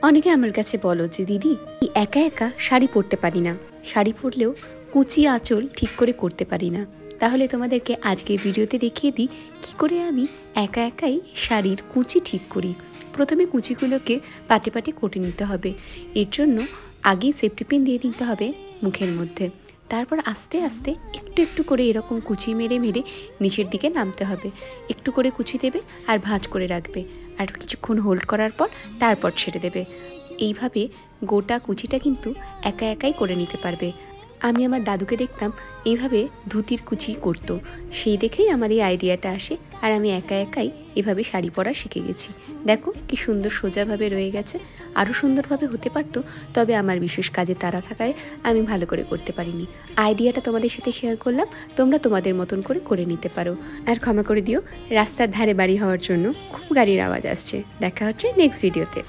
অনেকে আমার কাছে বলো যে দিদি একা একা শাড়ি পরতে পারি না, শাড়ি পরলেও কুচি আঁচল ঠিক করে করতে পারি না। তাহলে তোমাদেরকে আজকে ভিডিওতে দেখিয়ে দিই কী করে আমি একা একাই শাড়ির কুচি ঠিক করি। প্রথমে কুচিগুলোকে পাটে পাটে কেটে নিতে হবে। এর জন্য আগেই সেফটি পিন দিয়ে নিতে হবে মুখের মধ্যে। তারপর আস্তে আস্তে একটু একটু করে এরকম কুচি মেরে মেরে নিচের দিকে নামতে হবে। একটু করে কুচি দেবে আর ভাঁজ করে রাখবে, আর কিছুক্ষণ হোল্ড করার পর তারপর ছেড়ে দেবে। এইভাবে গোটা কুচিটা কিন্তু একা একাই করে নিতে পারবে। আমি আমার দাদুকে দেখতাম এইভাবে ধুতির কুচি করতো, সেই দেখেই আমার এই আইডিয়াটা আসে, আর আমি একা একাই এভাবে শাড়ি পরা শিখে গেছি। দেখো কি সুন্দর সোজাভাবে রয়ে গেছে। আরও সুন্দরভাবে হতে পারতো, তবে আমার বিশেষ কাজে তাড়া থাকায় আমি ভালো করে করতে পারিনি। আইডিয়াটা তোমাদের সাথে শেয়ার করলাম, তোমরা তোমাদের মতন করে নিতে পারো। আর ক্ষমা করে দিও, রাস্তার ধারে বাড়ি হওয়ার জন্য খুব গাড়ির আওয়াজ আসছে। দেখা হচ্ছে নেক্সট ভিডিওতে।